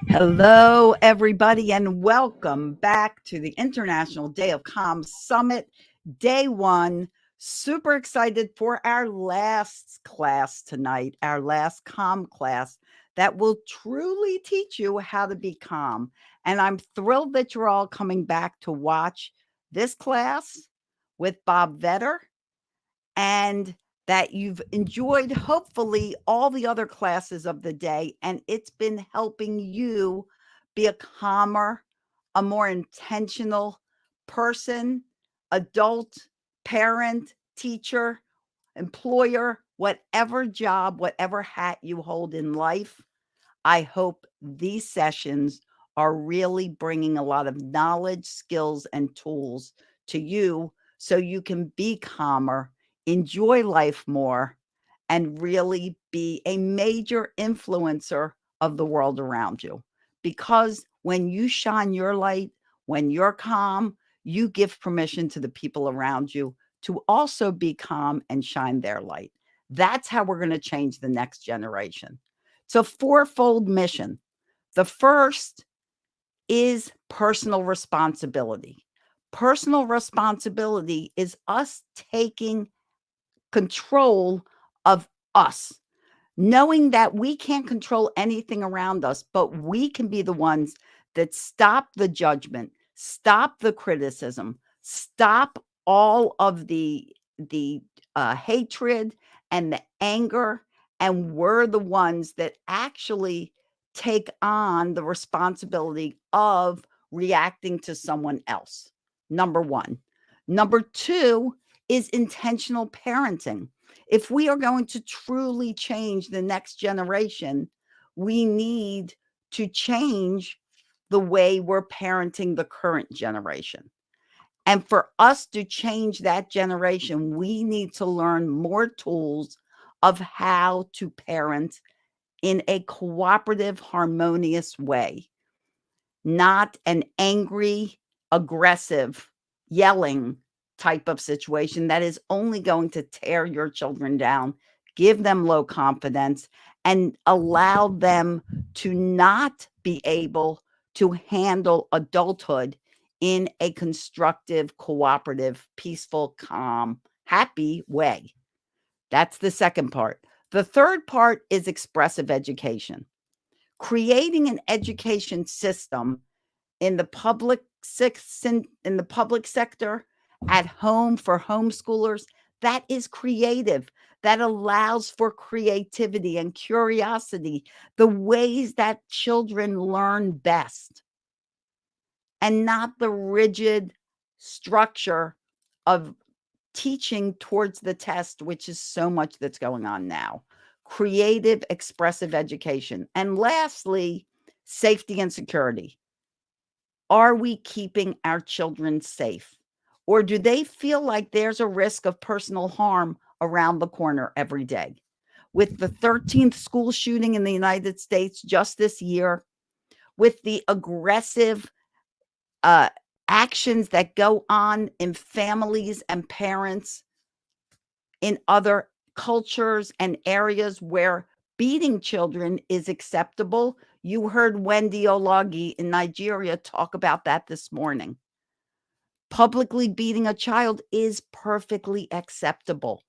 Hello, everybody, and welcome back to the International Day of Calm Summit, day one. Super excited for our last class tonight, our last calm class that will truly teach you how to be calm. And I'm thrilled that you're all coming back to watch this class with Bob Vetter and that you've enjoyed, hopefully, all the other classes of the day, and it's been helping you be a calmer, a more intentional person, adult, parent, teacher, employer, whatever job, whatever hat you hold in life. I hope these sessions are really bringing a lot of knowledge, skills, and tools to you so you can be calmer, enjoy life more, and really be a major influencer of the world around you. Because when you shine your light, when you're calm, you give permission to the people around you to also be calm and shine their light. That's how we're going to change the next generation. It's a fourfold mission. The first is personal responsibility. Personal responsibility is us taking control of us, knowing that we can't control anything around us, but we can be the ones that stop the judgment, stop the criticism, stop all of the hatred and the anger, and we're the ones that actually take on the responsibility of reacting to someone else. Number one. Number two is intentional parenting. If we are going to truly change the next generation, we need to change the way we're parenting the current generation. And for us to change that generation, we need to learn more tools of how to parent in a cooperative, harmonious way, not an angry, aggressive, yelling type of situation that is only going to tear your children down, give them low confidence, and allow them to not be able to handle adulthood in a constructive, cooperative, peaceful, calm, happy way. That's the second part. The third part is expressive education. Creating an education system in the public sector, at home for homeschoolers, that is creative, that allows for creativity and curiosity, the ways that children learn best, and not the rigid structure of teaching towards the test, which is so much that's going on now. Creative, expressive education. And lastly, safety and security. Are we keeping our children safe? Or do they feel like there's a risk of personal harm around the corner every day? With the 13th school shooting in the United States just this year, with the aggressive uh, actions that go on in families and parents in other cultures and areas where beating children is acceptable. You heard Wendy Olagi in Nigeria talk about that this morning. Publicly beating a child is perfectly acceptable.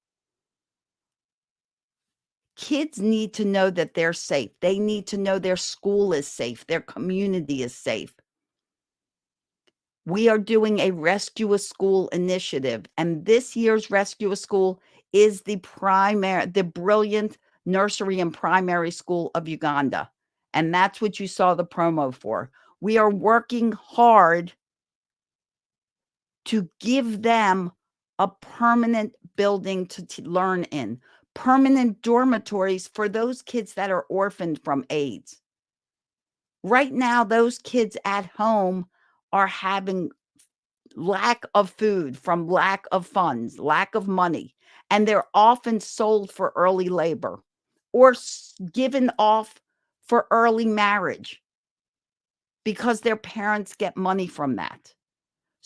Kids need to know that they're safe. They need to know their school is safe, their community is safe. We are doing a Rescue a School initiative, and this year's Rescue a School is the brilliant nursery and primary school of Uganda. And that's what you saw the promo for. We are working hard to give them a permanent building to learn in, permanent dormitories for those kids that are orphaned from AIDS. Right now, those kids at home are having lack of food from lack of funds, lack of money, and they're often sold for early labor or given off for early marriage because their parents get money from that.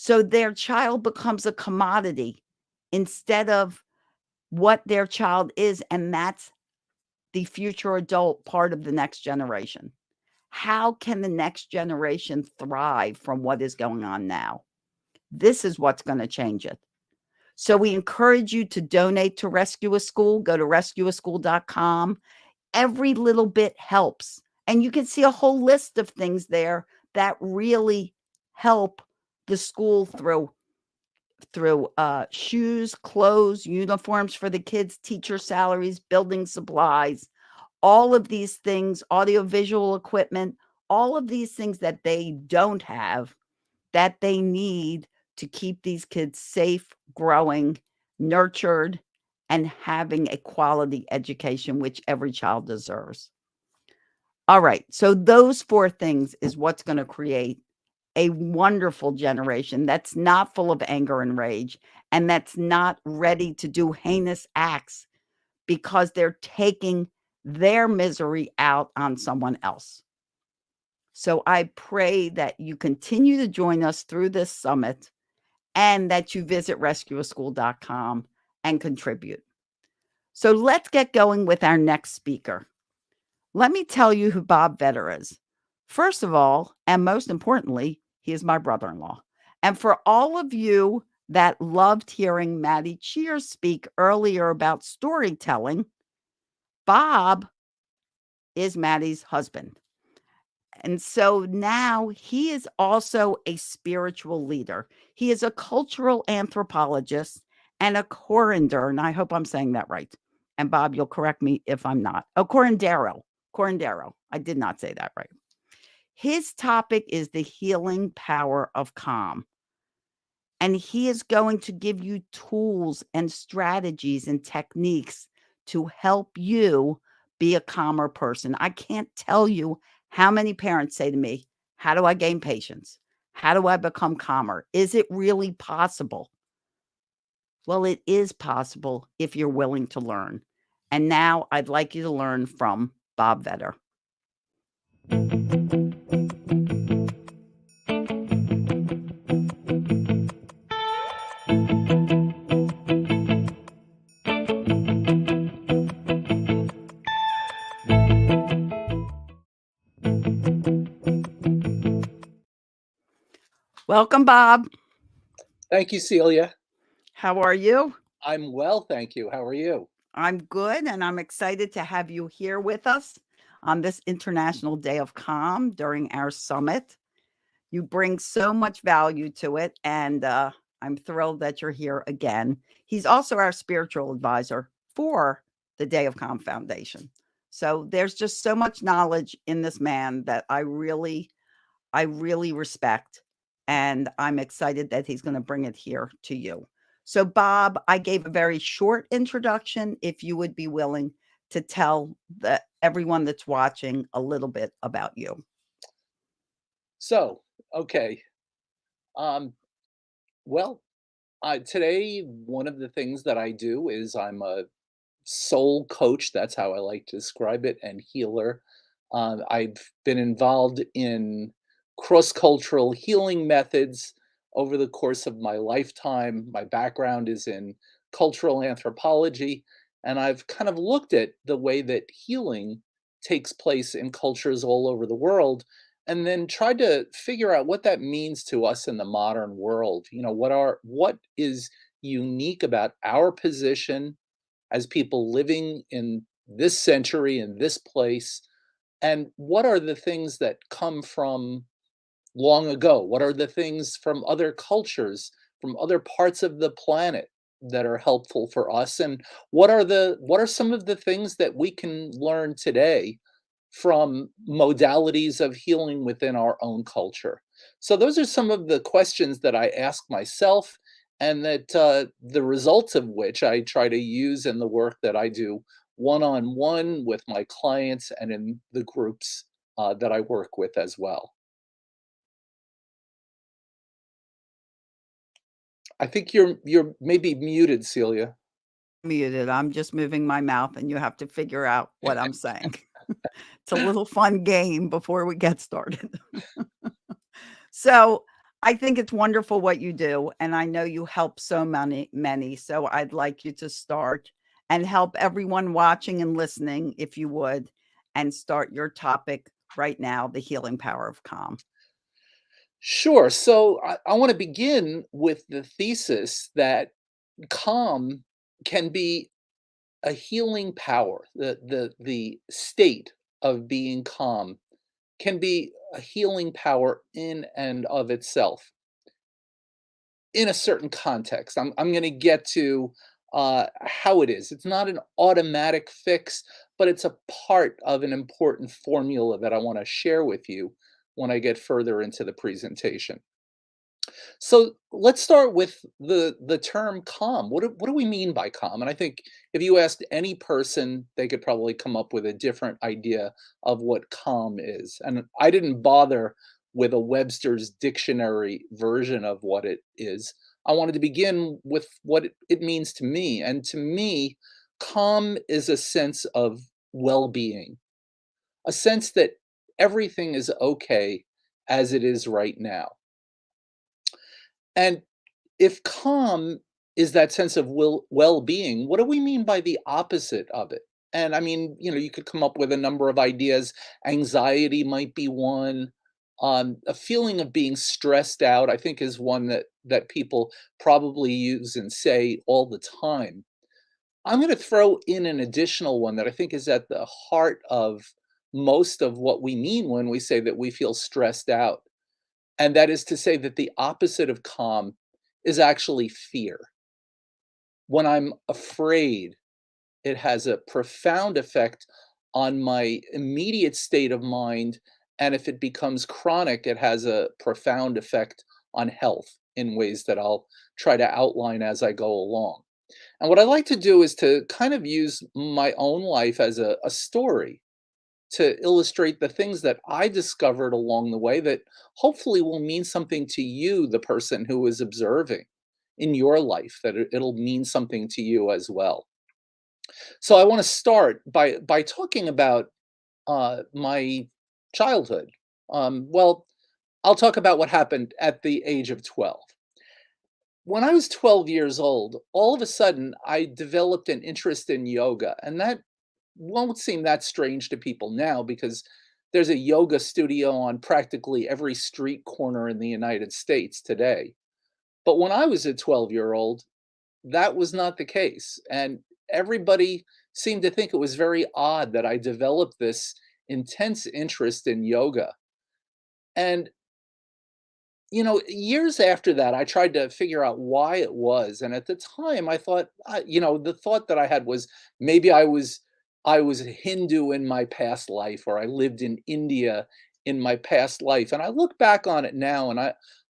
So their child becomes a commodity instead of what their child is, and that's the future adult part of the next generation. How can the next generation thrive from what is going on now? This is what's going to change it. So we encourage you to donate to Rescue a School. Go to rescueaschool.com. Every little bit helps. And you can see a whole list of things there that really help the school through shoes, clothes, uniforms for the kids, teacher salaries, building supplies, all of these things, audiovisual equipment, all of these things that they don't have that they need to keep these kids safe, growing, nurtured, and having a quality education, which every child deserves. All right. So those 4 things is what's going to create a wonderful generation that's not full of anger and rage, and that's not ready to do heinous acts because they're taking their misery out on someone else. So I pray that you continue to join us through this summit and that you visit rescueaschool.com and contribute. So let's get going with our next speaker. Let me tell you who Bob Vetter is. First of all, and most importantly, he is my brother-in-law. And for all of you that loved hearing Maddie Cheers speak earlier about storytelling, Bob is Maddie's husband. And so now he is also a spiritual leader. He is a cultural anthropologist and a corindor, and I hope I'm saying that right. And Bob, you'll correct me if I'm not. Oh, corindero. Corindero. I did not say that right. His topic is the healing power of calm. And he is going to give you tools and strategies and techniques to help you be a calmer person. I can't tell you how many parents say to me, how do I gain patience? How do I become calmer? Is it really possible? Well, it is possible if you're willing to learn. And now I'd like you to learn from Bob Vetter. Welcome, Bob. Thank you, Celia. How are you? I'm well, thank you. How are you? I'm good, and I'm excited to have you here with us on this International Day of Calm during our summit. You bring so much value to it, and I'm thrilled that you're here again. He's also our spiritual advisor for the Day of Calm Foundation. So there's just so much knowledge in this man that I really respect, and I'm excited that he's going to bring it here to you. So, Bob, I gave a very short introduction. If you would be willing to tell everyone that's watching a little bit about you. So, okay. Um, well, today, one of the things that I do is I'm a soul coach. That's how I like to describe it, and healer. I've been involved in cross cultural healing methods over the course of my lifetime. My background is in cultural anthropology, and I've kind of looked at the way that healing takes place in cultures all over the world and then tried to figure out what that means to us in the modern world. What is unique about our position as people living in this century, in this place, and what are the things that come from long ago? What are the things from other cultures, from other parts of the planet that are helpful for us? And what are some of the things that we can learn today from modalities of healing within our own culture? So those are some of the questions that I ask myself, and that the results of which I try to use in the work that I do one on one with my clients and in the groups that I work with as well. I think you're maybe muted, Celia. Muted. I'm just moving my mouth, and you have to figure out what I'm saying. It's a little fun game before we get started. So I think it's wonderful what you do, and I know you help so many. So I'd like you to start and help everyone watching and listening, if you would, and start your topic right now, the healing power of calm? Sure. So I want to begin with the thesis that calm can be a healing power. The state of being calm can be a healing power in and of itself in a certain context. I'm going to get to how it is. It's not an automatic fix, but it's a part of an important formula that I want to share with you when I get further into the presentation. So let's start with the term calm. What do we mean by calm? And I think if you asked any person, they could probably come up with a different idea of what calm is. And I didn't bother with a Webster's dictionary version of what it is. I wanted to begin with what it means to me. And to me, calm is a sense of well-being, a sense that everything is okay as it is right now. And if calm is that sense of well-being, what do we mean by the opposite of it? And I mean, you could come up with a number of ideas. Anxiety might be one. A feeling of being stressed out, I think, is one that people probably use and say all the time. I'm going to throw in an additional one that I think is at the heart of most of what we mean when we say that we feel stressed out. And that is to say that the opposite of calm is actually fear. When I'm afraid, it has a profound effect on my immediate state of mind. And if it becomes chronic, it has a profound effect on health in ways that I'll try to outline as I go along. And what I like to do is to kind of use my own life as a story to illustrate the things that I discovered along the way that hopefully will mean something to you, the person who is observing in your life, that it'll mean something to you as well. So I want to start by talking about my childhood. Well, I'll talk about what happened at the age of 12. When I was 12 years old, all of a sudden I developed an interest in yoga, and that won't seem that strange to people now because there's a yoga studio on practically every street corner in the United States today. But when I was a 12-year-old, that was not the case. And everybody seemed to think it was very odd that I developed this intense interest in yoga. And years after that, I tried to figure out why it was, and at the time, I thought, the thought that I had was maybe I was a Hindu in my past life, or I lived in India in my past life, and I look back on it now, and I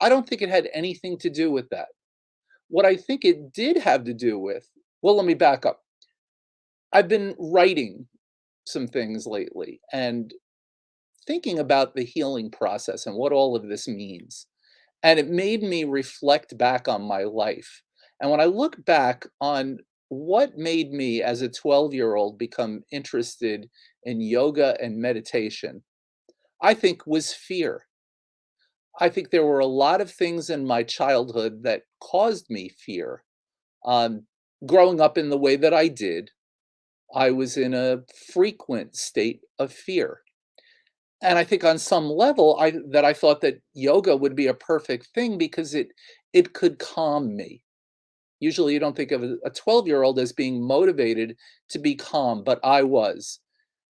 don't think it had anything to do with that. What I think it did have to do with, well, let me back up. I've been writing some things lately and thinking about the healing process and what all of this means. And it made me reflect back on my life. And when I look back on what made me as a 12-year-old become interested in yoga and meditation, I think was fear. I think there were a lot of things in my childhood that caused me fear. Um, Growing up in the way that I did, I was in a frequent state of fear. And I think on some level, I thought that yoga would be a perfect thing because it could calm me. Usually, you don't think of a 12-year-old as being motivated to be calm, but I was.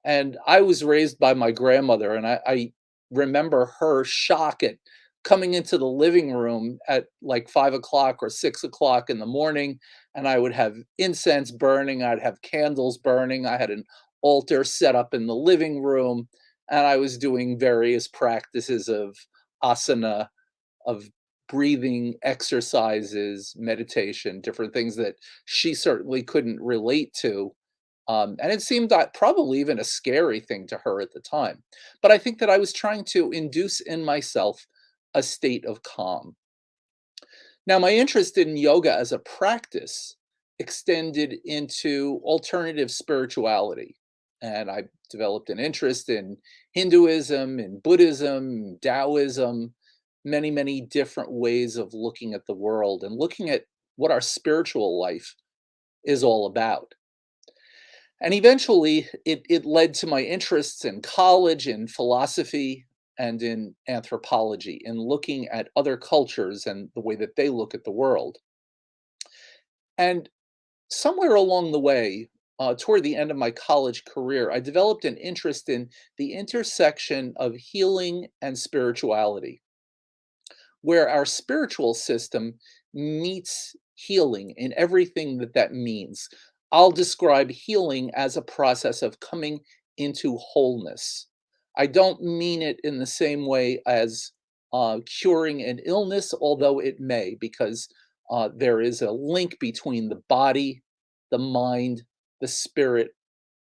And I was raised by my grandmother, and I remember her shock at coming into the living room at like 5 o'clock or 6 o'clock in the morning, and I would have incense burning, I'd have candles burning, I had an altar set up in the living room, and I was doing various practices of asana, of breathing exercises, meditation, different things that she certainly couldn't relate to. And it seemed that probably even a scary thing to her at the time. But I think that I was trying to induce in myself a state of calm. Now, my interest in yoga as a practice extended into alternative spirituality. And I developed an interest in Hinduism, in Buddhism, Taoism, many, many different ways of looking at the world and looking at what our spiritual life is all about. And eventually, it led to my interests in college, in philosophy, and in anthropology, in looking at other cultures and the way that they look at the world. And somewhere along the way, toward the end of my college career, I developed an interest in the intersection of healing and spirituality, where our spiritual system meets healing in everything that that means. I'll describe healing as a process of coming into wholeness. I don't mean it in the same way as curing an illness, although it may, because there is a link between the body, the mind, the spirit,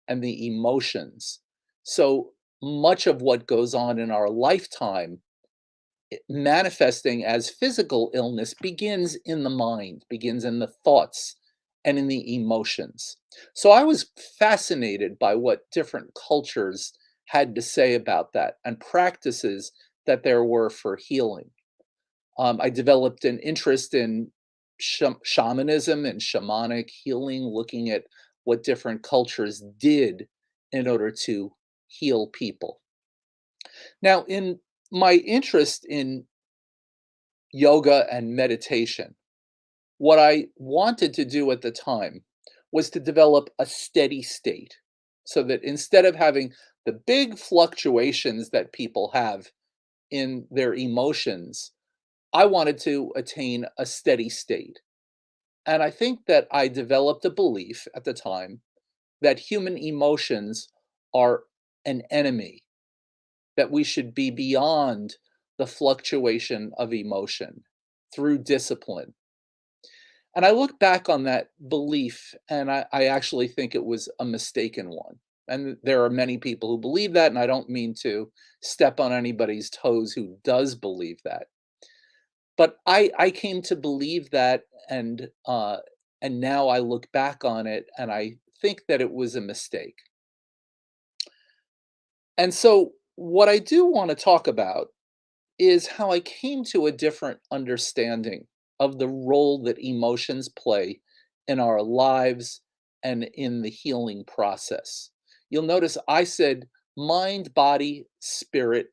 and the emotions. So much of what goes on in our lifetime manifesting as physical illness begins in the mind, begins in the thoughts and in the emotions. So I was fascinated by what different cultures had to say about that and practices that there were for healing. I developed an interest in shamanism and shamanic healing, looking at what different cultures did in order to heal people. Now, in my interest in yoga and meditation. What I wanted to do at the time was to develop a steady state so that instead of having the big fluctuations that people have in their emotions, I wanted to attain a steady state. And I think that I developed a belief at the time that human emotions are an enemy, that we should be beyond the fluctuation of emotion through discipline. And I look back on that belief and I actually think it was a mistaken one. And there are many people who believe that, and I don't mean to step on anybody's toes who does believe that. But I came to believe that, and now I look back on it and I think that it was a mistake. And so what I do want to talk about is how I came to a different understanding of the role that emotions play in our lives and in the healing process. You'll notice I said mind, body, spirit,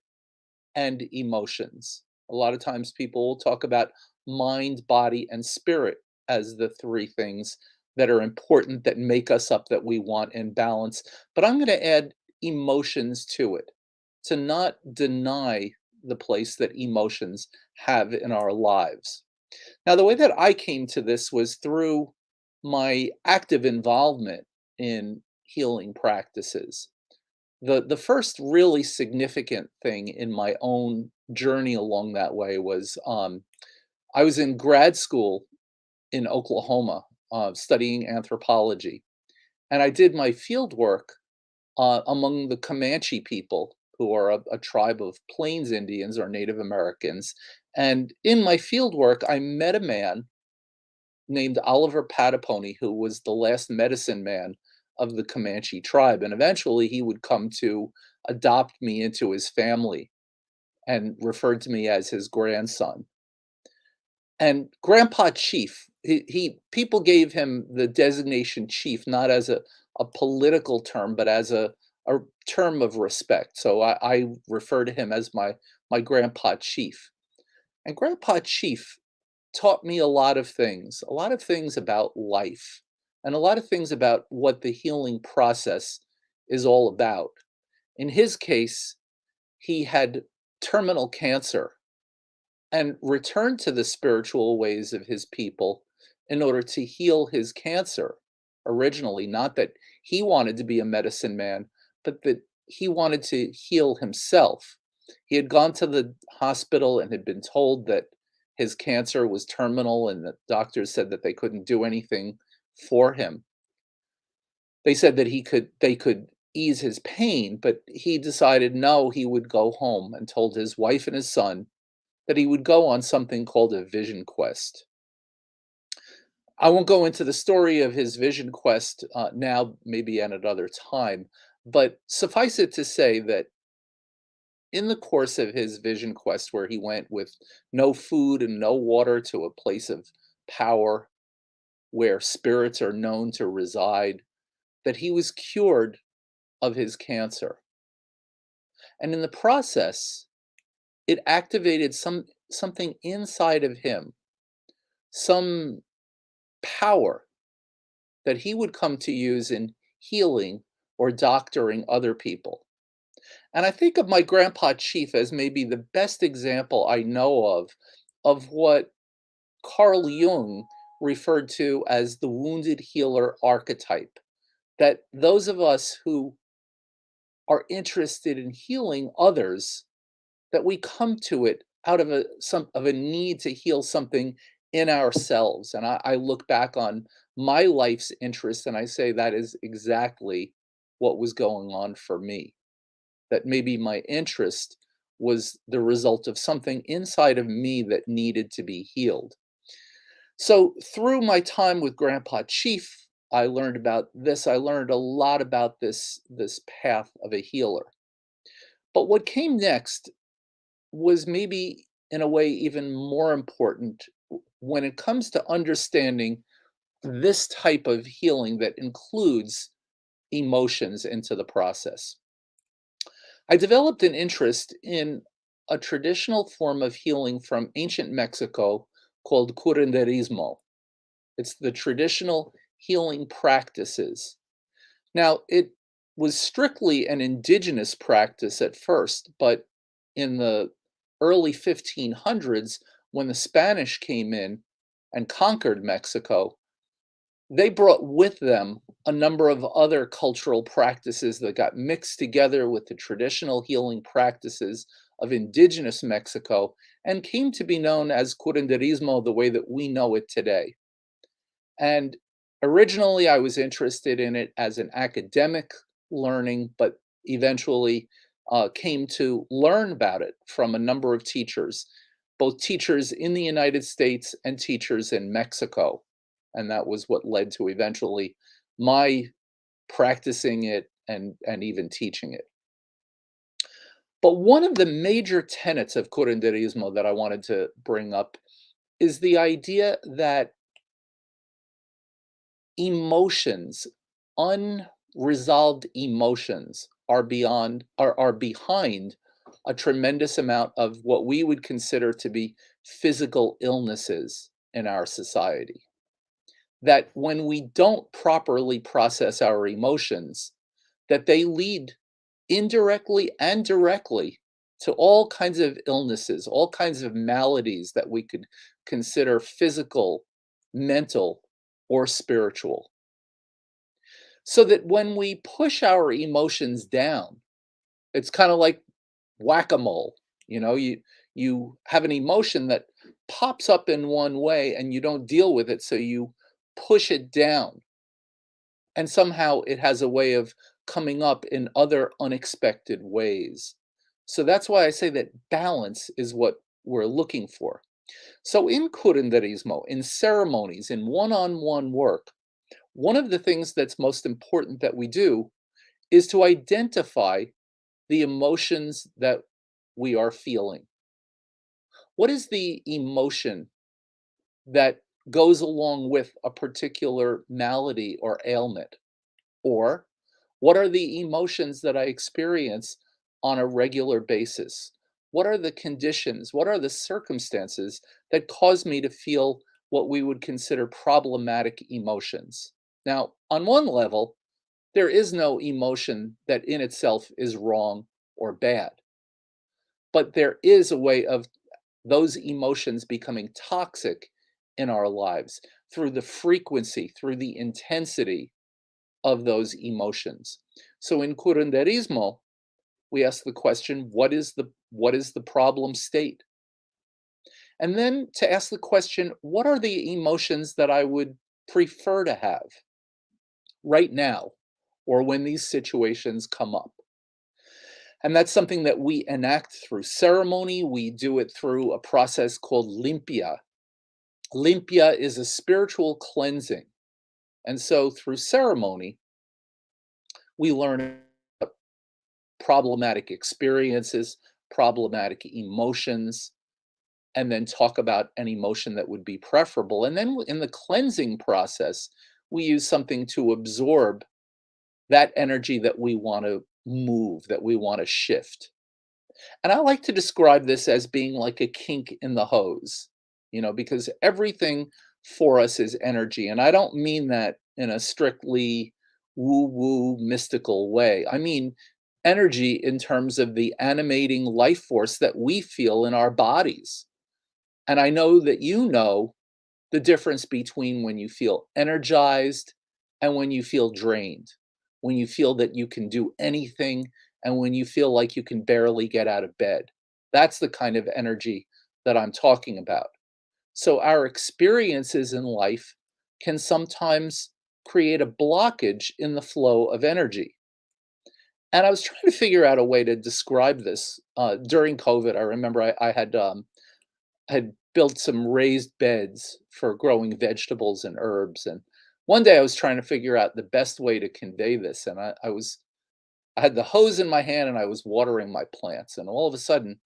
and emotions. A lot of times people will talk about mind, body, and spirit as the three things that are important that make us up that we want in balance. But I'm going to add emotions to it to not deny the place that emotions have in our lives. Now, the way that I came to this was through my active involvement in healing practices. The first really significant thing in my own journey along that way was I was in grad school in Oklahoma studying anthropology, and I did my field work among the Comanche people, who are a tribe of Plains Indians or Native Americans. And in my field work, I met a man named Oliver Patapony, who was the last medicine man of the Comanche tribe. And eventually he would come to adopt me into his family and referred to me as his grandson. And Grandpa Chief, he people gave him the designation chief not as a political term, but as a term of respect. So I refer to him as my Grandpa Chief. And Grandpa Chief taught me a lot of things about life, and a lot of things about what the healing process is all about. In his case, he had terminal cancer and returned to the spiritual ways of his people in order to heal his cancer originally. Not that he wanted to be a medicine man, but that he wanted to heal himself. He had gone to the hospital and had been told that his cancer was terminal and the doctors said that they couldn't do anything for him. They said that they could ease his pain, but he decided no, he would go home and told his wife and his son that he would go on something called a vision quest. I won't go into the story of his vision quest now, maybe at another time, but suffice it to say that in the course of his vision quest, where he went with no food and no water to a place of power where spirits are known to reside, that he was cured of his cancer. And in the process, it activated something inside of him, some power that he would come to use in healing or doctoring other people. And I think of my grandpa Chief as maybe the best example I know of what Carl Jung referred to as the wounded healer archetype. That those of us who are interested in healing others, that we come to it out of a need to heal something in ourselves. And I look back on my life's interest and I say that is exactly what was going on for me. That maybe my interest was the result of something inside of me that needed to be healed. So through my time with Grandpa Chief, I learned about this. I learned a lot about this path of a healer. But what came next was maybe in a way even more important when it comes to understanding this type of healing that includes emotions into the process. I developed an interest in a traditional form of healing from ancient Mexico called curanderismo. It's the traditional healing practices. Now, it was strictly an indigenous practice at first, but in the early 1500s, when the Spanish came in and conquered Mexico, they brought with them a number of other cultural practices that got mixed together with the traditional healing practices of indigenous Mexico and came to be known as curanderismo the way that we know it today. And originally, I was interested in it as an academic learning, but eventually came to learn about it from a number of teachers, both teachers in the United States and teachers in Mexico. And that was what led to eventually my practicing it and even teaching it. But one of the major tenets of curanderismo that I wanted to bring up is the idea that emotions, unresolved emotions are behind a tremendous amount of what we would consider to be physical illnesses in our society. That when we don't properly process our emotions, that they lead indirectly and directly to all kinds of illnesses, all kinds of maladies that we could consider physical, mental, or spiritual. So that when we push our emotions down, it's kind of like whack-a-mole. You have an emotion that pops up in one way and you don't deal with it, so you push it down. And somehow it has a way of coming up in other unexpected ways. So that's why I say that balance is what we're looking for. So in curanderismo, in ceremonies, in one-on-one work, one of the things that's most important that we do is to identify the emotions that we are feeling. What is the emotion that goes along with a particular malady or ailment? Or what are the emotions that I experience on a regular basis? What are the conditions? What are the circumstances that cause me to feel what we would consider problematic emotions? Now, on one level, there is no emotion that in itself is wrong or bad, but there is a way of those emotions becoming toxic in our lives through the frequency, through the intensity of those emotions. So in curanderismo, we ask the question, what is the problem state? And then to ask the question, what are the emotions that I would prefer to have right now or when these situations come up? And that's something that we enact through ceremony. We do it through a process called limpia. Limpia is a spiritual cleansing. And so through ceremony, we learn problematic experiences, problematic emotions, and then talk about an emotion that would be preferable. And then in the cleansing process, we use something to absorb that energy that we want to move, that we want to shift. And I like to describe this as being like a kink in the hose, because everything for us is energy. And I don't mean that in a strictly woo woo mystical way. I mean energy in terms of the animating life force that we feel in our bodies. And I know that you know the difference between when you feel energized and when you feel drained, when you feel that you can do anything and when you feel like you can barely get out of bed. That's the kind of energy that I'm talking about. So, our experiences in life can sometimes create a blockage in the flow of energy. And I was trying to figure out a way to describe this during COVID. I remember I had built some raised beds for growing vegetables and herbs. And one day I was trying to figure out the best way to convey this. And I had the hose in my hand and I was watering my plants. And all of a sudden,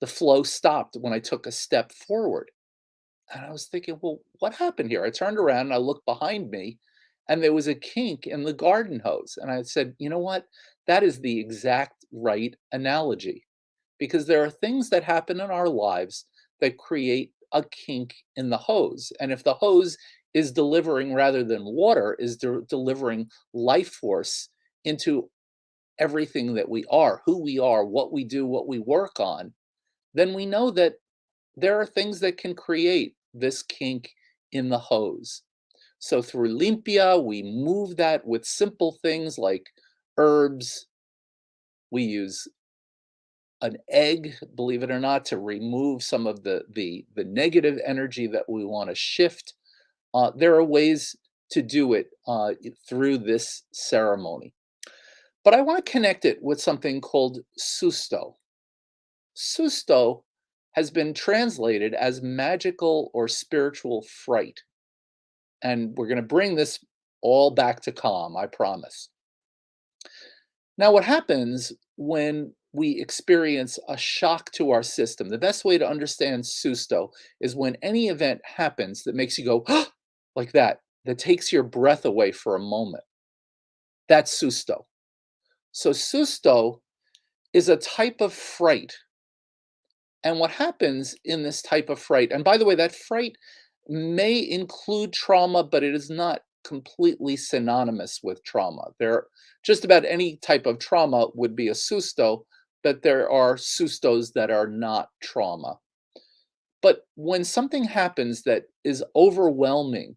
the flow stopped when I took a step forward. And I was thinking, well, what happened here? I turned around and I looked behind me and there was a kink in the garden hose. And I said, you know what? That is the exact right analogy because there are things that happen in our lives that create a kink in the hose. And if the hose is delivering rather than water, is delivering life force into everything that we are, who we are, what we do, what we work on, then we know that there are things that can create this kink in the hose. So through limpia, we move that with simple things like herbs. We use an egg, believe it or not, to remove some of the negative energy that we want to shift. There are ways to do it through this ceremony. But I want to connect it with something called susto. Susto has been translated as magical or spiritual fright. And we're going to bring this all back to calm, I promise. Now, what happens when we experience a shock to our system? The best way to understand susto is when any event happens that makes you go, like that takes your breath away for a moment. That's susto. So, susto is a type of fright. And what happens in this type of fright, and by the way, that fright may include trauma, but it is not completely synonymous with trauma. There, just about any type of trauma would be a susto, but there are sustos that are not trauma. But when something happens that is overwhelming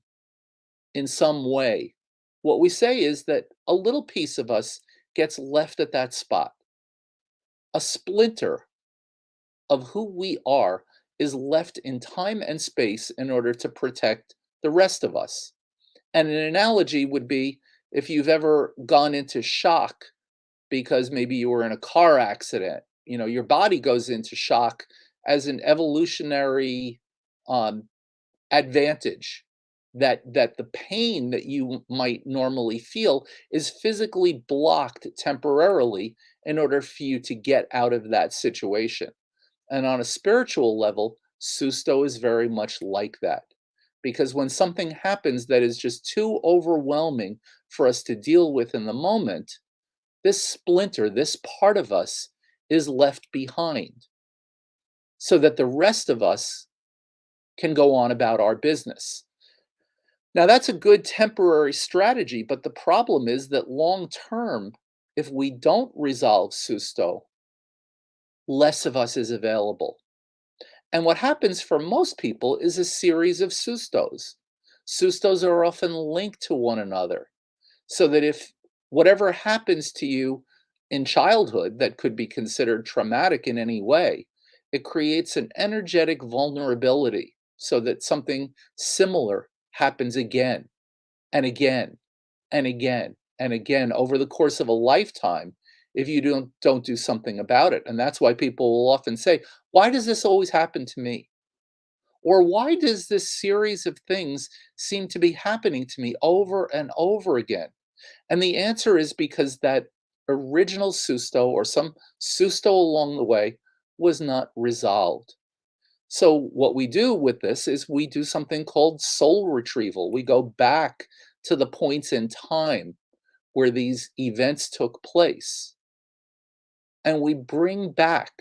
in some way, what we say is that a little piece of us gets left at that spot. A splinter of who we are is left in time and space in order to protect the rest of us. And an analogy would be if you've ever gone into shock because maybe you were in a car accident, your body goes into shock as an evolutionary um, advantage that the pain that you might normally feel is physically blocked temporarily in order for you to get out of that situation. And on a spiritual level, susto is very much like that. Because when something happens that is just too overwhelming for us to deal with in the moment, this splinter, this part of us, is left behind so that the rest of us can go on about our business. Now, that's a good temporary strategy, but the problem is that long term, if we don't resolve susto, less of us is available. And what happens for most people is a series of sustos. Sustos are often linked to one another, so that if whatever happens to you in childhood that could be considered traumatic in any way, it creates an energetic vulnerability so that something similar happens again and again and again and again over the course of a lifetime if you don't do something about it. And that's why people will often say, why does this always happen to me? Or why does this series of things seem to be happening to me over and over again? And the answer is because that original susto or some susto along the way was not resolved. So, what we do with this is we do something called soul retrieval. We go back to the points in time where these events took place, and we bring back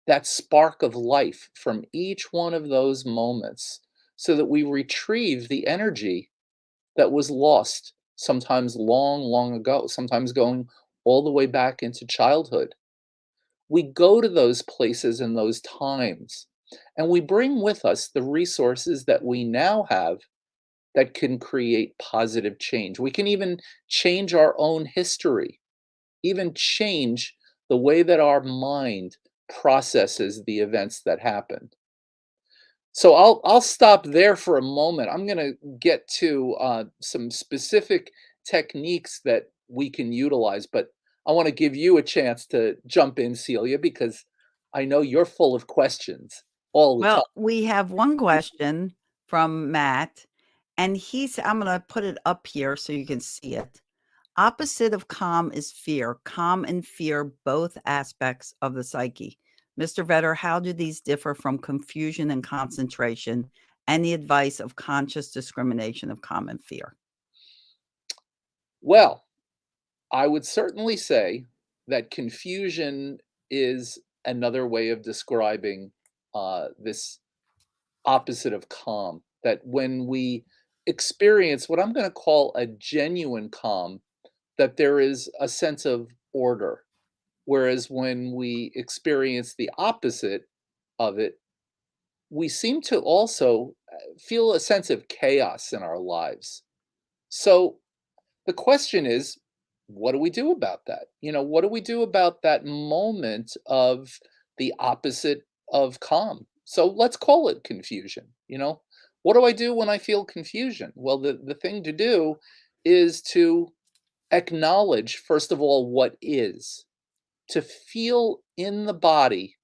that spark of life from each one of those moments so that we retrieve the energy that was lost sometimes long, long ago, sometimes going all the way back into childhood. We go to those places and those times, and we bring with us the resources that we now have that can create positive change. We can even change our own history, even change the way that our mind processes the events that happened. So I'll stop there for a moment. I'm going to get to some specific techniques that we can utilize, but I want to give you a chance to jump in, Celia, because I know you're full of questions all the time. Well, we have one question from Matt, and I'm going to put it up here so you can see it. Opposite of calm is fear. Calm and fear, both aspects of the psyche. Mr. Vetter, how do these differ from confusion and concentration? Any advice of conscious discrimination of calm and fear? Well, I would certainly say that confusion is another way of describing this opposite of calm. That when we experience what I'm going to call a genuine calm, that there is a sense of order. Whereas when we experience the opposite of it, we seem to also feel a sense of chaos in our lives. So the question is, what do we do about that? What do we do about that moment of the opposite of calm? So let's call it confusion. What do I do when I feel confusion? Well, the thing to do is to acknowledge, first of all, what is, to feel in the body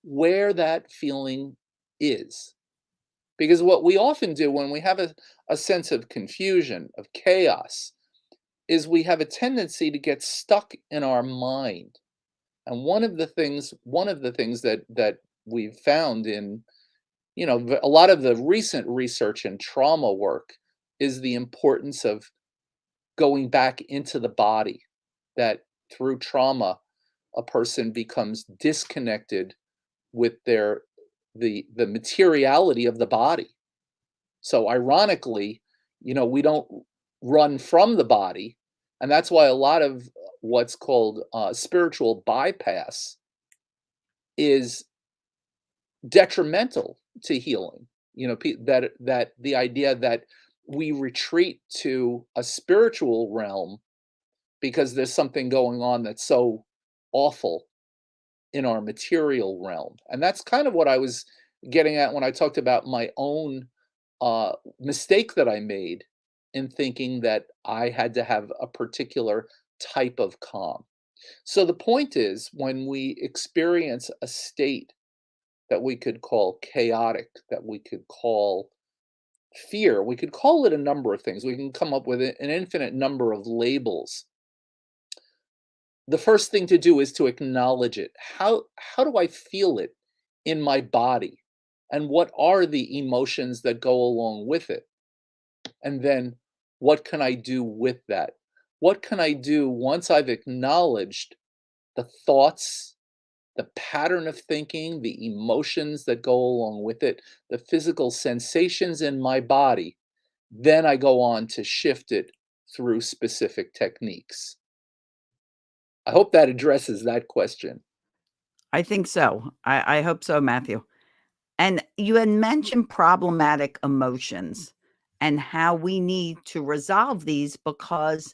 where that feeling is. Because what we often do when we have a sense of confusion, of chaos, is we have a tendency to get stuck in our mind. And one of the things that we've found in a lot of the recent research and trauma work is the importance of going back into the body. That through trauma, a person becomes disconnected with the materiality of the body. So ironically, we don't run from the body, and that's why a lot of what's called spiritual bypass is detrimental to healing. That the idea that we retreat to a spiritual realm because there's something going on that's so awful in our material realm. And that's kind of what I was getting at when I talked about my own mistake that I made in thinking that I had to have a particular type of calm. So the point is, when we experience a state that we could call chaotic, that we could call fear, we could call it a number of things. We can come up with an infinite number of labels. The first thing to do is to acknowledge it. How do I feel it in my body? And what are the emotions that go along with it? And then what can I do with that? What can I do once I've acknowledged the thoughts, the pattern of thinking, the emotions that go along with it, the physical sensations in my body? Then I go on to shift it through specific techniques. I hope that addresses that question. I think so. I hope so, Matthew. And you had mentioned problematic emotions and how we need to resolve these because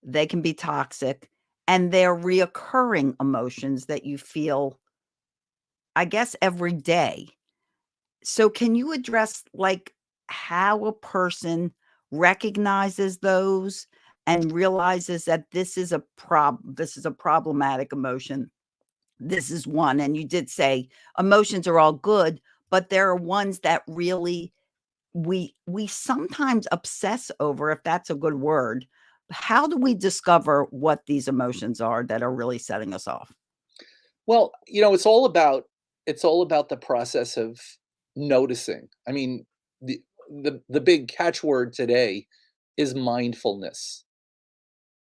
they can be toxic and they're reoccurring emotions that you feel, I guess, every day. So can you address like how a person recognizes those and realizes that this is a problematic emotion? This is one, and you did say emotions are all good, but there are ones that really we sometimes obsess over, if that's a good word. How do we discover what these emotions are that are really setting us off? Well, it's all about the process of noticing. I mean, the the big catchword today is mindfulness.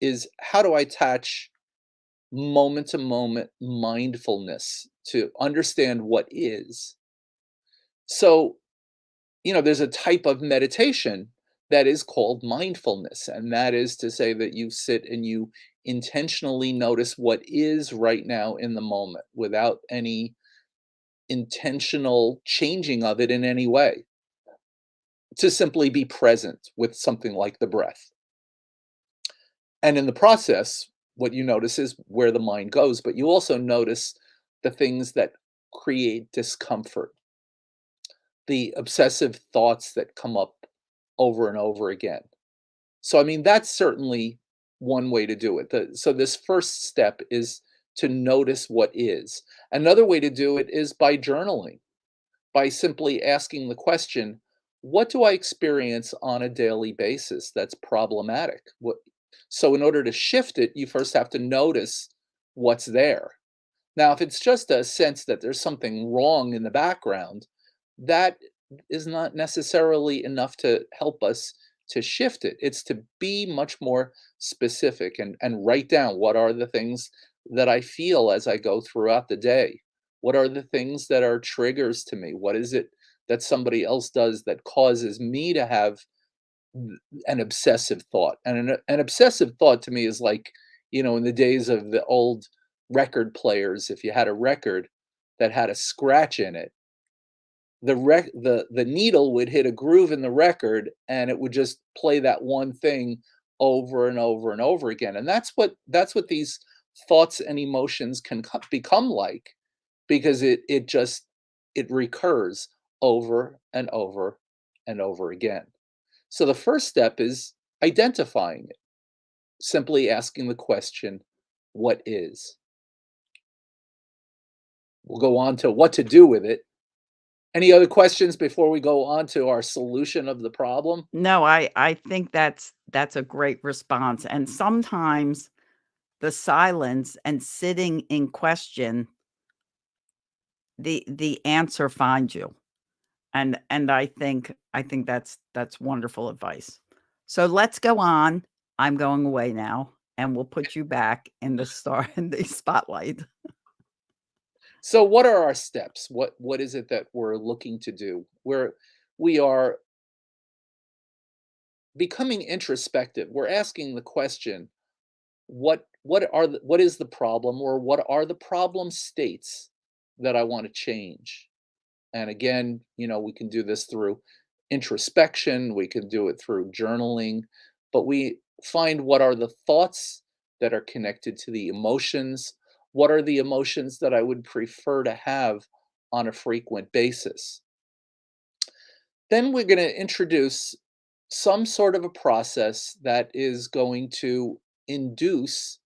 is how do I attach moment to moment mindfulness to understand what is. So, there's a type of meditation that is called mindfulness, and that is to say that you sit and you intentionally notice what is right now in the moment without any intentional changing of it in any way, to simply be present with something like the breath. And in the process, what you notice is where the mind goes, but you also notice the things that create discomfort, the obsessive thoughts that come up over and over again. So, I mean, that's certainly one way to do it. So, this first step is to notice what is. Another way to do it is by journaling, by simply asking the question, what do I experience on a daily basis that's problematic? So, in order to shift it, you first have to notice what's there. Now, if it's just a sense that there's something wrong in the background, that is not necessarily enough to help us to shift it. It's to be much more specific and write down what are the things that I feel as I go throughout the day. What are the things that are triggers to me? What is it that somebody else does that causes me to have an obsessive thought? And an obsessive thought to me is like, in the days of the old record players, if you had a record that had a scratch in it, the needle would hit a groove in the record and it would just play that one thing over and over and over again. And that's what these thoughts and emotions can become like, because it recurs over and over and over again. So the first step is identifying it, simply asking the question, what is? We'll go on to what to do with it. Any other questions before we go on to our solution of the problem? No, I think that's a great response, and sometimes the silence and sitting in question, the answer finds you, and I think that's wonderful advice. So let's go on. I'm going away now, and we'll put you back in the star in the spotlight. So what are our steps? What is it that we're looking to do? We are becoming introspective. We're asking the question, what is the problem, or what are the problem states that I want to change? And again, we can do this through introspection, we can do it through journaling, but we find what are the thoughts that are connected to the emotions, what are the emotions that I would prefer to have on a frequent basis. Then we're going to introduce some sort of a process that is going to induce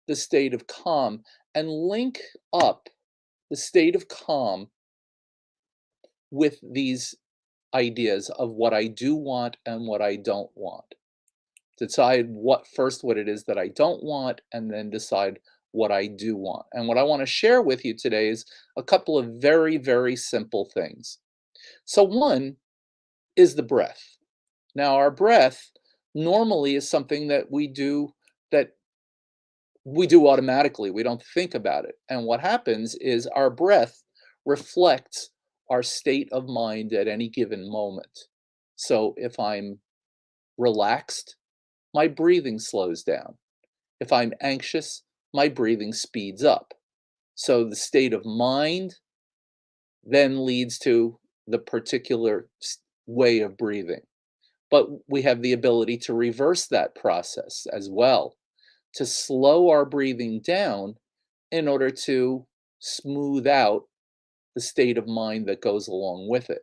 the state of calm and link up the state of calm with these ideas of what I do want and what I don't want. Decide what it is that I don't want, and then decide what I do want. And what I want to share with you today is a couple of very, very simple things. So, one is the breath. Now, our breath normally is something that we do automatically. We don't think about it. And what happens is our breath reflects our state of mind at any given moment. So if I'm relaxed, my breathing slows down. If I'm anxious, my breathing speeds up. So the state of mind then leads to the particular way of breathing. But we have the ability to reverse that process as well, to slow our breathing down in order to smooth out the state of mind that goes along with it.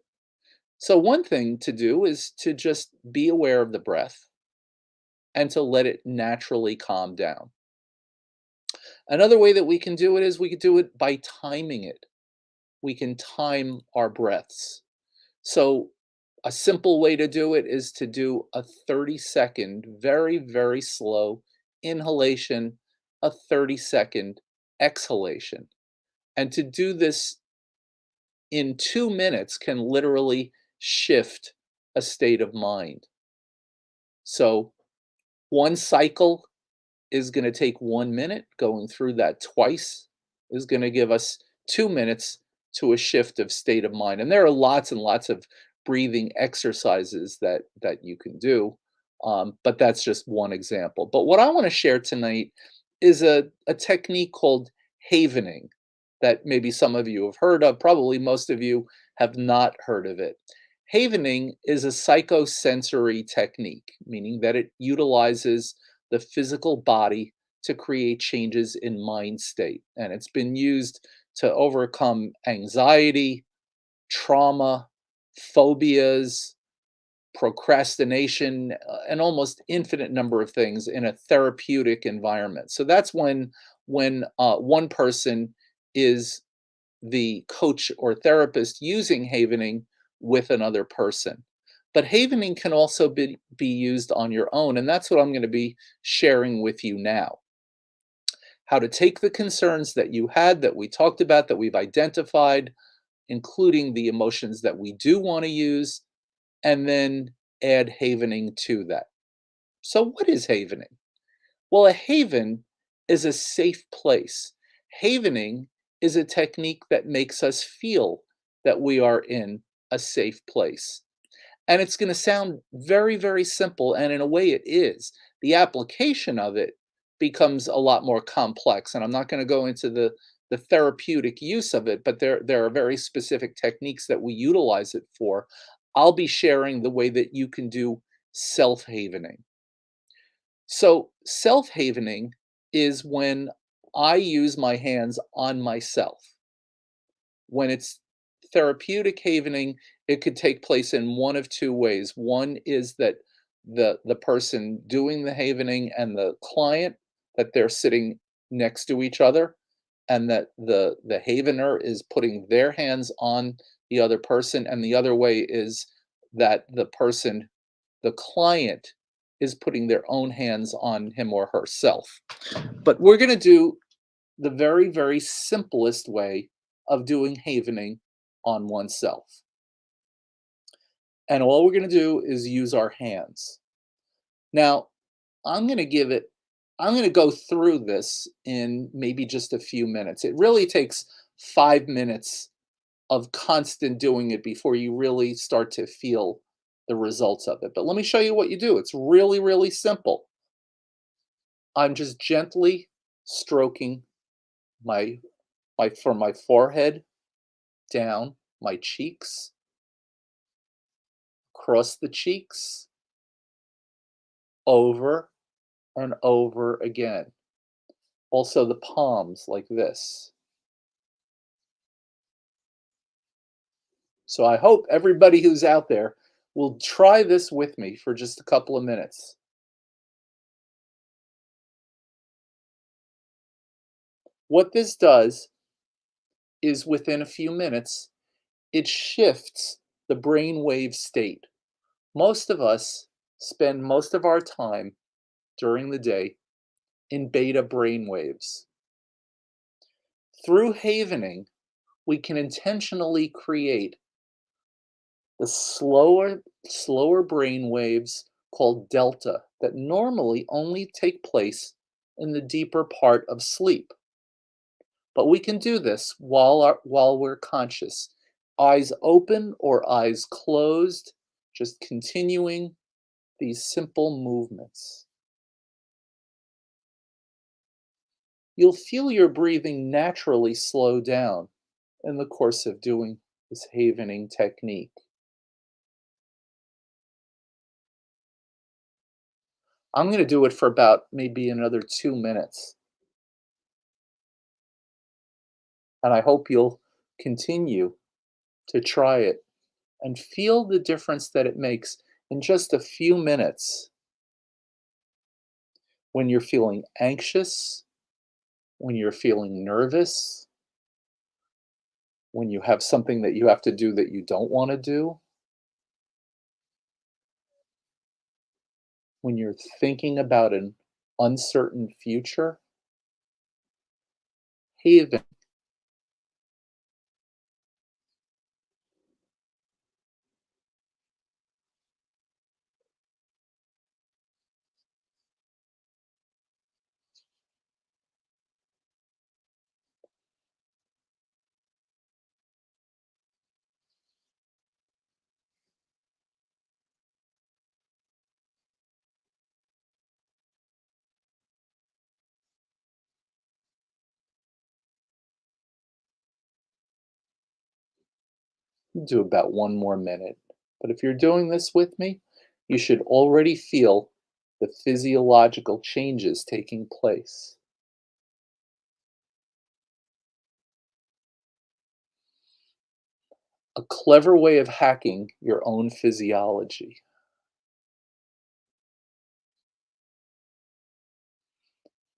So, one thing to do is to just be aware of the breath and to let it naturally calm down. Another way that we can do it is we could do it by timing it. We can time our breaths. So, a simple way to do it is to do a 30-second, very, very slow inhalation, a 30-second exhalation. And to do this in 2 minutes can literally shift a state of mind. So, one cycle is going to take 1 minute. Going through that twice is going to give us 2 minutes to a shift of state of mind. And there are lots and lots of breathing exercises that you can do, but that's just one example. But what I want to share tonight is a technique called havening that maybe some of you have heard of. Probably most of you have not heard of it. Havening is a psychosensory technique, meaning that it utilizes the physical body to create changes in mind state. And it's been used to overcome anxiety, trauma, phobias, procrastination, an almost infinite number of things in a therapeutic environment. So that's when one person is the coach or therapist using havening with another person. But havening can also be used on your own, and that's what I'm going to be sharing with you now. How to take the concerns that you had, that we talked about, that we've identified, including the emotions that we do want to use, and then add havening to that. So, what is havening? Well, a haven is a safe place. Havening is a technique that makes us feel that we are in a safe place. And it's going to sound very, very simple. And in a way, it is. The application of it becomes a lot more complex. And I'm not going to go into the therapeutic use of it, but there are very specific techniques that we utilize it for. I'll be sharing the way that you can do self havening. So, self havening is when I use my hands on myself. When it's therapeutic havening, it could take place in one of two ways. One is that the person doing the havening and the client, that they're sitting next to each other, and that the havener is putting their hands on the other person. And the other way is that the client, is putting their own hands on him or herself. But we're going to do the very, very simplest way of doing havening on oneself. And all we're going to do is use our hands. Now, I'm going to give it, I'm going to go through this in maybe just a few minutes. It really takes 5 minutes of constant doing it before you really start to feel the results of it. But let me show you what you do. It's really, really simple. I'm just gently stroking my from my forehead down my cheeks, across the cheeks, over and over again. Also the palms like this. So I hope everybody who's out there will try this with me for just a couple of minutes. What this does is within a few minutes, it shifts the brainwave state. Most of us spend most of our time during the day in beta brainwaves. Through havening, we can intentionally create the slower brain waves called delta that normally only take place in the deeper part of sleep. But we can do this while we're conscious, eyes open or eyes closed, just continuing these simple movements. You'll feel your breathing naturally slow down in the course of doing this havening technique. I'm going to do it for about maybe another 2 minutes. And I hope you'll continue to try it and feel the difference that it makes in just a few minutes when you're feeling anxious, when you're feeling nervous, when you have something that you have to do that you don't want to do, when you're thinking about an uncertain future. Haven Do about 1 more minute. But if you're doing this with me, you should already feel the physiological changes taking place. A clever way of hacking your own physiology.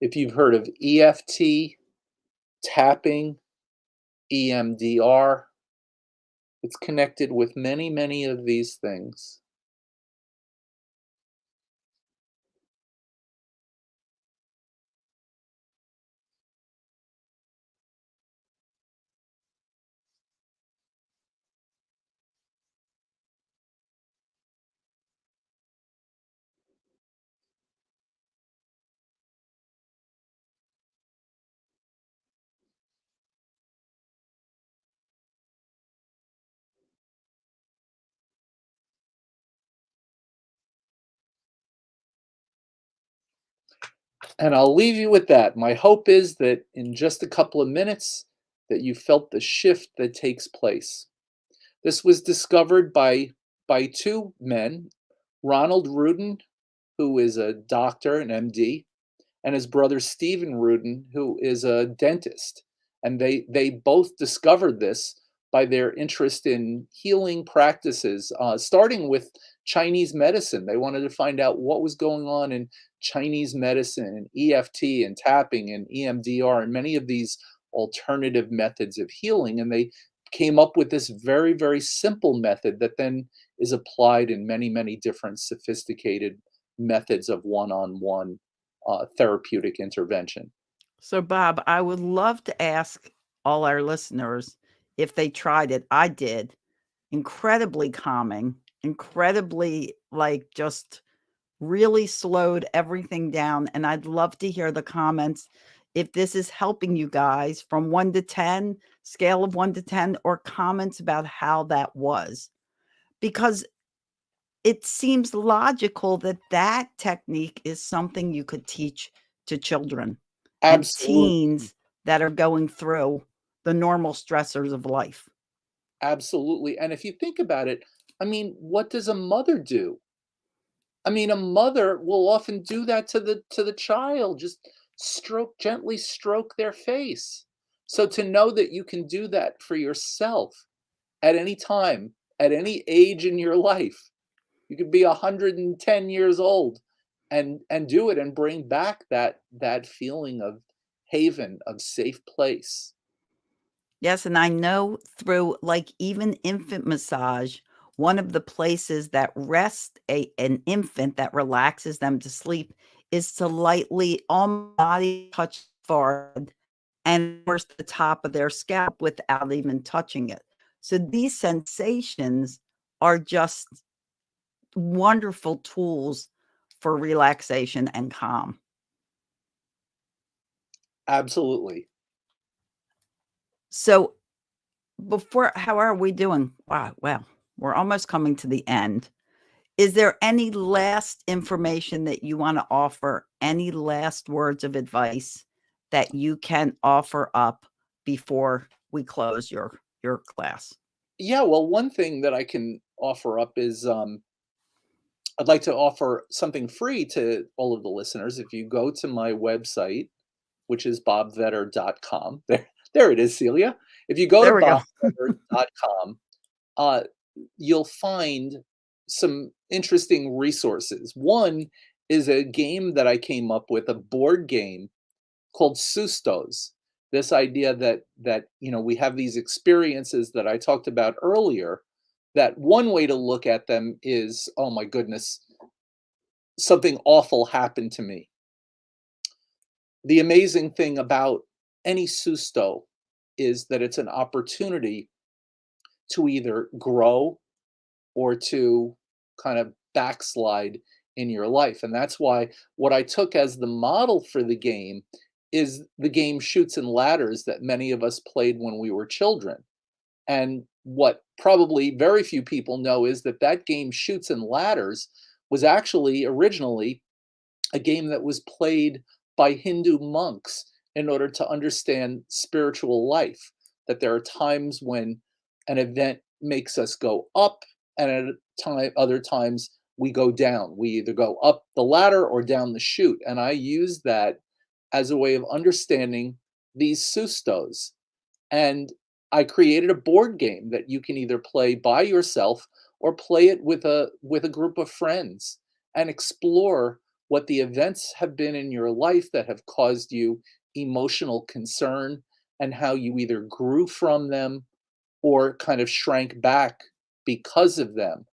If you've heard of EFT, tapping, EMDR, it's connected with many, many of these things. And I'll leave you with that. My hope is that in just a couple of minutes that you felt the shift that takes place. This was discovered by two men, Ronald Rudin, who is a doctor, an MD, and his brother Stephen Rudin, who is a dentist. And they both discovered this by their interest in healing practices, starting with Chinese medicine. They wanted to find out what was going on in Chinese medicine and EFT and tapping and EMDR and many of these alternative methods of healing. And they came up with this very, very simple method that then is applied in many, many different sophisticated methods of one on one therapeutic intervention. So, Bob, I would love to ask all our listeners if they tried it. I did. Incredibly calming, incredibly, like, just really slowed everything down. And I'd love to hear the comments if this is helping you guys from 1 to 10, scale of 1 to 10, or comments about how that was. Because it seems logical that that technique is something you could teach to children and Absolutely. teens that are going through the normal stressors of life. Absolutely. And if you think about it, I mean, what does a mother do? I mean, a mother will often do that to the child, just gently stroke their face. So to know that you can do that for yourself at any time, at any age in your life, you could be 110 years old and do it and bring back that feeling of haven, of safe place. Yes, and I know through, like, even infant massage, one of the places that rest an infant that relaxes them to sleep is to lightly on body touch forehead and of course the top of their scalp without even touching it. So these sensations are just wonderful tools for relaxation and calm. Absolutely. So before how are we doing? Wow, well, we're almost coming to the end. Is there any last information that you wanna offer? Any last words of advice that you can offer up before we close your class? Yeah, well, one thing that I can offer up is I'd like to offer something free to all of the listeners. If you go to my website, which is bobvetter.com, there it is, Celia. If you go to There we go. bobvetter.com, uh, you'll find some interesting resources. One is a game that I came up with, a board game called Sustos. This idea that we have these experiences that I talked about earlier. That one way to look at them is, oh my goodness, something awful happened to me. The amazing thing about any susto is that it's an opportunity to either grow or to kind of backslide in your life. And that's why what I took as the model for the game is the game Shoots and Ladders that many of us played when we were children. And what probably very few people know is that that game Shoots and Ladders was actually originally a game that was played by Hindu monks in order to understand spiritual life. That there are times when An event makes us go up, and at other times we go down. We either go up the ladder or down the chute. And I use that as a way of understanding these sustos. And I created a board game that you can either play by yourself or play it with a group of friends and explore what the events have been in your life that have caused you emotional concern, and how you either grew from them or kind of shrank back because of them.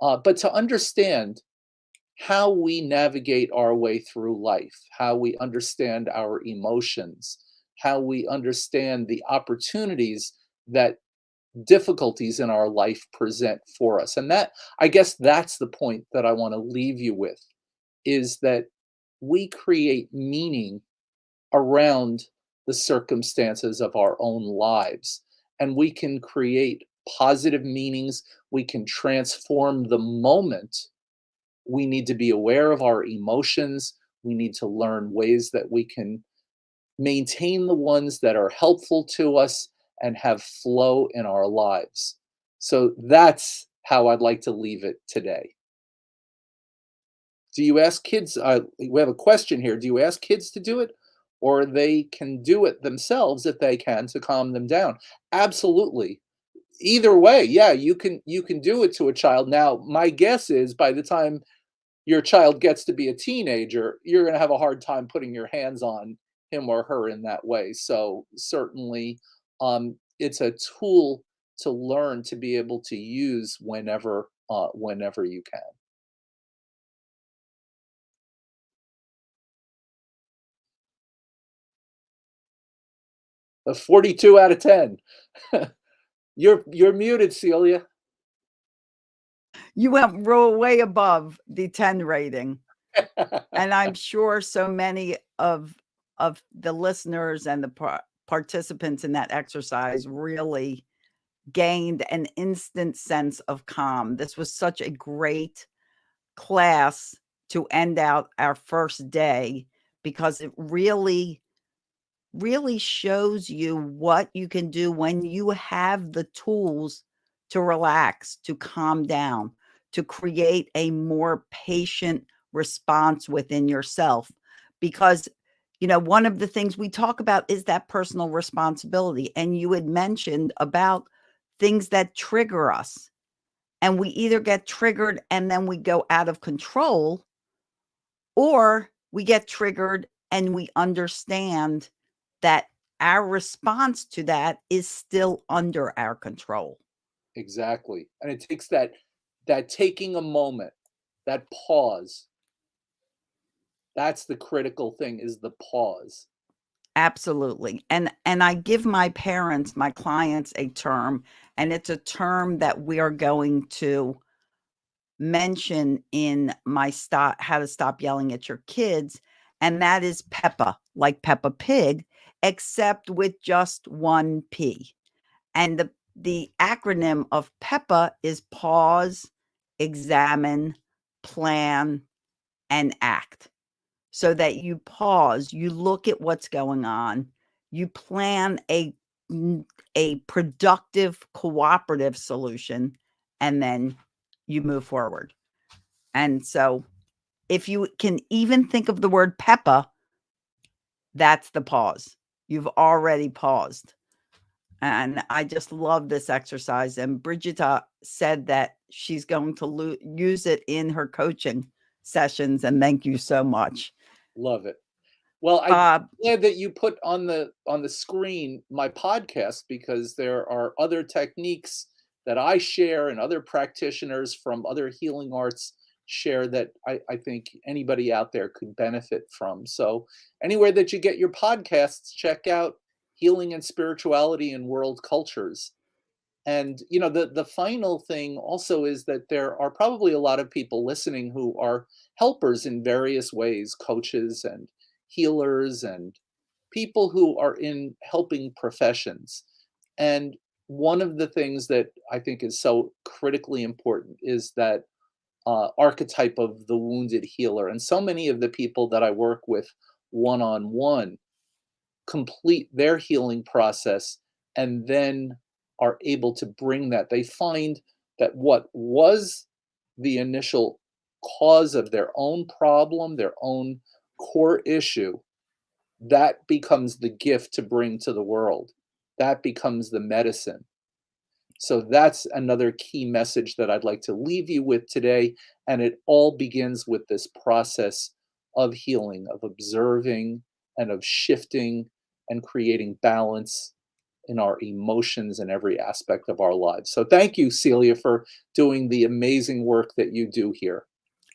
But to understand how we navigate our way through life, how we understand our emotions, how we understand the opportunities that difficulties in our life present for us. And that, I guess that's the point that I want to leave you with, is that we create meaning around the circumstances of our own lives. And we can create positive meanings. We can transform the moment. We need to be aware of our emotions. We need to learn ways that we can maintain the ones that are helpful to us and have flow in our lives. So that's how I'd like to leave it today. Do you ask kids? We have a question here. Do you ask kids to do it, or they can do it themselves if they can to calm them down? Absolutely. Either way, yeah, you can do it to a child. Now, my guess is by the time your child gets to be a teenager, you're going to have a hard time putting your hands on him or her in that way. So certainly, it's a tool to learn to be able to use whenever you can. A 42 out of 10. You're muted, Celia. You went way above the 10 rating. And I'm sure so many of the listeners and the participants in that exercise really gained an instant sense of calm. This was such a great class to end out our first day, because it really shows you what you can do when you have the tools to relax, to calm down, to create a more patient response within yourself. Because, one of the things we talk about is that personal responsibility. And you had mentioned about things that trigger us. And we either get triggered and then we go out of control, or we get triggered and we understand that our response to that is still under our control. Exactly. And it takes that taking a moment, that pause. That's the critical thing, is the pause. Absolutely. And I give my parents, my clients, a term, and it's a term that we are going to mention in my stop how to stop yelling at your kids, and that is Peppa, like Peppa Pig, except with just one P. And the acronym of PEPA is pause, examine, plan, and act. So that you pause, you look at what's going on, you plan a productive, cooperative solution, and then you move forward. And so if you can even think of the word PEPA, that's the pause. You've already paused. And I just love this exercise. And Brigitta said that she's going to use it in her coaching sessions. And thank you so much. Love it. Well, I'm Uh, glad that you put on the screen my podcast, because there are other techniques that I share and other practitioners from other healing arts share that I think anybody out there could benefit from. So anywhere that you get your podcasts, check out Healing and Spirituality in World Cultures. And the final thing also is that there are probably a lot of people listening who are helpers in various ways, coaches and healers and people who are in helping professions. And one of the things that I think is so critically important is that archetype of the wounded healer. And so many of the people that I work with one on one complete their healing process and then are able to bring that. They find that what was the initial cause of their own problem, their own core issue, that becomes the gift to bring to the world. That becomes the medicine. So that's another key message that I'd like to leave you with today. And it all begins with this process of healing, of observing and of shifting and creating balance in our emotions in every aspect of our lives. So thank you, Celia, for doing the amazing work that you do here.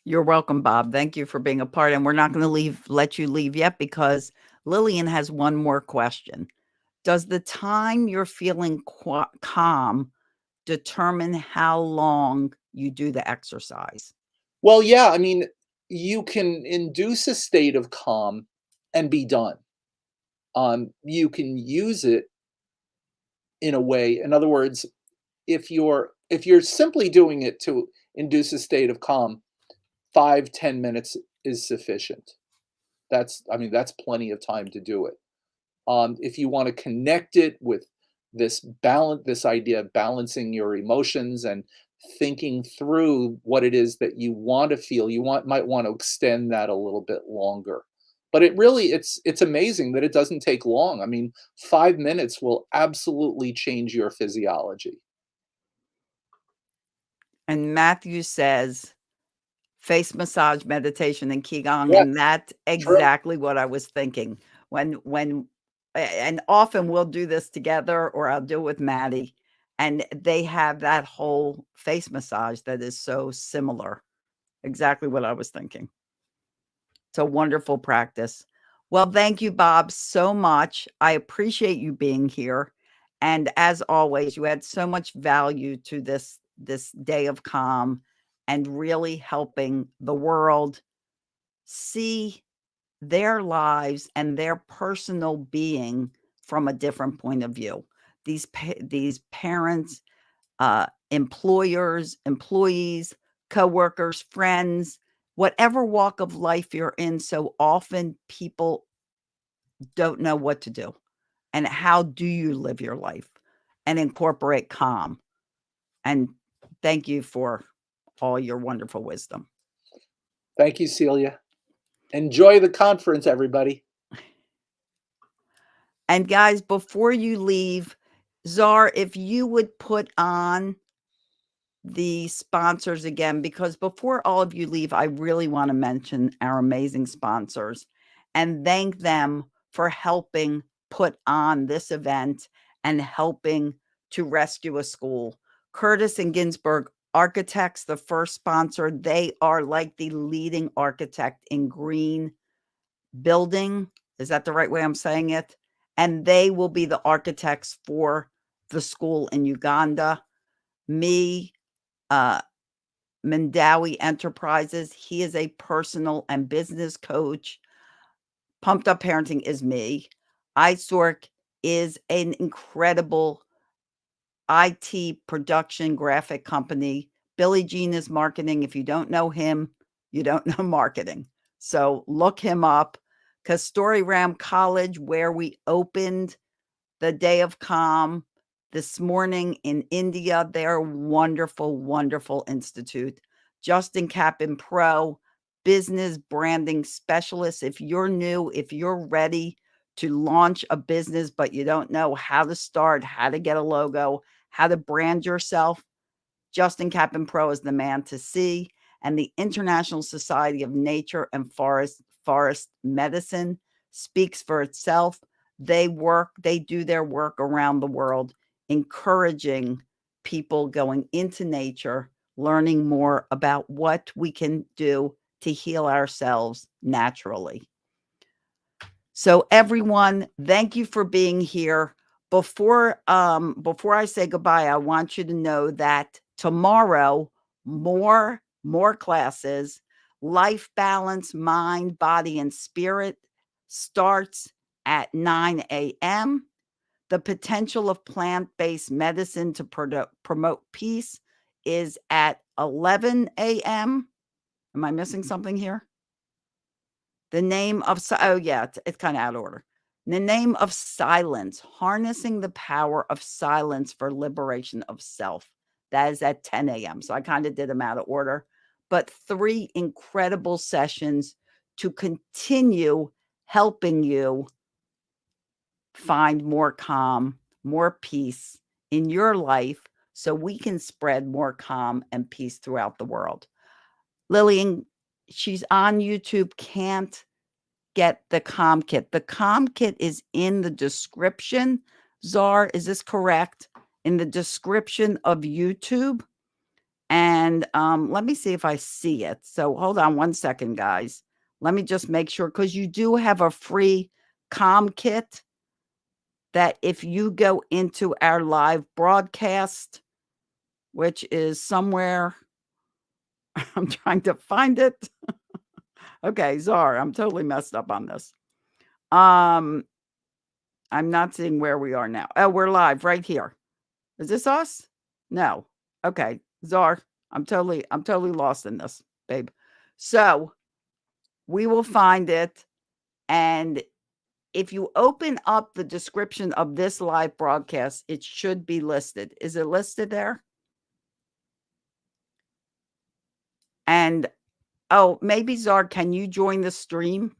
You're welcome, Bob. Thank you for being a part. And we're not going to let you leave yet because Lillian has one more question. Does the time you're feeling calm determine how long you do the exercise? Well, yeah, I mean, you can induce a state of calm and be done. You can use it in a way, in other words, if you're simply doing it to induce a state of calm, 5-10 minutes is sufficient. That's plenty of time to do it. If you want to connect it with this idea of balancing your emotions and thinking through what it is that you want to feel, might want to extend that a little bit longer. But it's amazing that it doesn't take long. I mean, 5 minutes will absolutely change your physiology. And Matthew says face massage, meditation, and qigong, Yes, and that's true. exactly what I was thinking. And often we'll do this together, or I'll do it with Maddie, and they have that whole face massage that is so similar. Exactly what I was thinking. It's a wonderful practice. Well, thank you, Bob, so much. I appreciate you being here. And as always, you add so much value to this day of calm and really helping the world see their lives and their personal being from a different point of view. These parents, employers, employees, coworkers, friends, whatever walk of life you're in, so often people don't know what to do. And how do you live your life and incorporate calm? And thank you for all your wonderful wisdom. Thank you, Celia. Enjoy the conference, everybody. And guys, before you leave, Czar, if you would put on the sponsors again, because before all of you leave, I really want to mention our amazing sponsors and thank them for helping put on this event and helping to rescue a school. Curtis and Ginsburg Architects, the first sponsor, they are like the leading architect in green building. Is that the right way I'm saying it? And they will be the architects for the school in Uganda. Me, Mandawi Enterprises. He is a personal and business coach. Pumped Up Parenting is me. iSork is an incredible IT production graphic company. Billy Jean is marketing. If you don't know him, you don't know marketing. So look him up. Ram College, where we opened the Day of Calm this morning in India. They're wonderful, wonderful institute. Justin Kaplan Pro, business branding specialist. If you're new, if you're ready to launch a business, but you don't know how to start, how to get a logo, how to brand yourself, Justin Kaplan Pro is the man to see. And the International Society of Nature and Forest Medicine speaks for itself. They do their work around the world, encouraging people going into nature, learning more about what we can do to heal ourselves naturally. So everyone, thank you for being here. Before I say goodbye, I want you to know that tomorrow, more classes, life balance, mind, body, and spirit starts at 9 a.m. The potential of plant-based medicine to promote peace is at 11 a.m. Am I missing something here? The name of, oh yeah, it's kind of out of order. In the name of silence, harnessing the power of silence for liberation of self. That is at 10 a.m. So I kind of did them out of order, but 3 incredible sessions to continue helping you find more calm, more peace in your life so we can spread more calm and peace throughout the world. Lillian, she's on YouTube, can't get the Calm Kit. The Calm Kit is in the description. Czar, is this correct? In the description of YouTube. And let me see if I see it. So hold on one second, guys. Let me just make sure, because you do have a free Calm Kit that if you go into our live broadcast, which is somewhere, I'm trying to find it. Okay, Czar, I'm totally messed up on this. I'm not seeing where we are now. Oh, we're live right here. Is this us? No. Okay, Czar, I'm totally lost in this, babe. So we will find it. And if you open up the description of this live broadcast, it should be listed. Is it listed there? And, oh, maybe Czar, can you join the stream?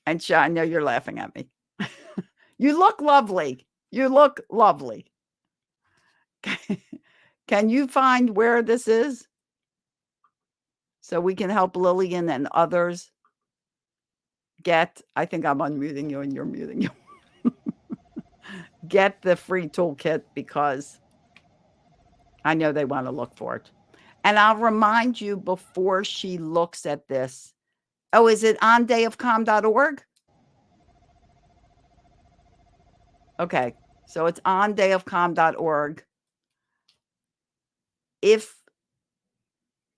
And I know you're laughing at me. You look lovely. You look lovely. Can you find where this is? So we can help Lillian and others get, I think I'm unmuting you and you're muting you. Get the free toolkit, because I know they want to look for it. And I'll remind you before she looks at this. Oh, is it on dayofcalm.org? Okay, so it's on dayofcalm.org. If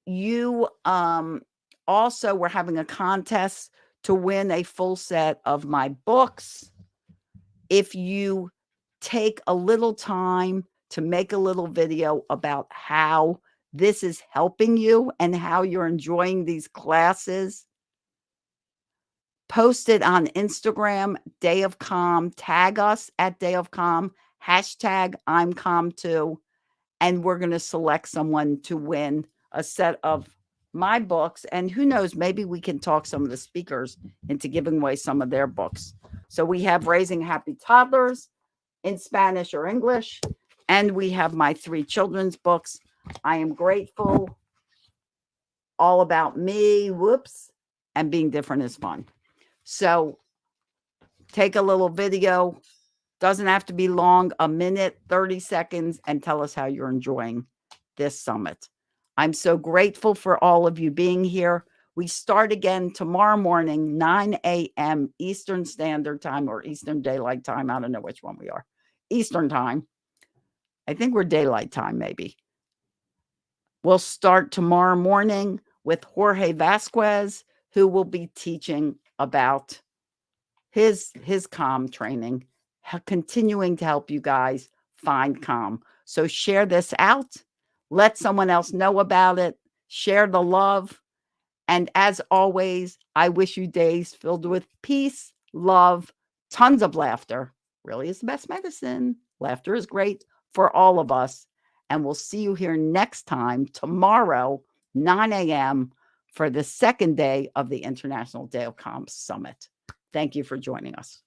you also, we're having a contest to win a full set of my books. If you take a little time to make a little video about how this is helping you and how you're enjoying these classes, post it on Instagram, Day of Calm, tag us at Day of Calm, hashtag I'm calm too, and we're going to select someone to win a set of my books. And who knows, maybe we can talk some of the speakers into giving away some of their books. So we have Raising Happy Toddlers in Spanish or English, and we have my 3 children's books. I Am Grateful, All About Me, whoops, and Being Different is Fun. So take a little video, doesn't have to be long, a minute, 30 seconds, and tell us how you're enjoying this summit. I'm so grateful for all of you being here. We start again tomorrow morning, 9 a.m. Eastern Standard Time or Eastern Daylight Time. I don't know which one we are. Eastern Time. I think we're Daylight Time, maybe. We'll start tomorrow morning with Jorge Vasquez, who will be teaching about his calm training, continuing to help you guys find calm. So share this out. Let someone else know about it. Share the love. And as always, I wish you days filled with peace, love, tons of laughter. Really is the best medicine. Laughter is great for all of us. And we'll see you here next time, tomorrow, 9 a.m., for the second day of the International Day of Calm Summit. Thank you for joining us.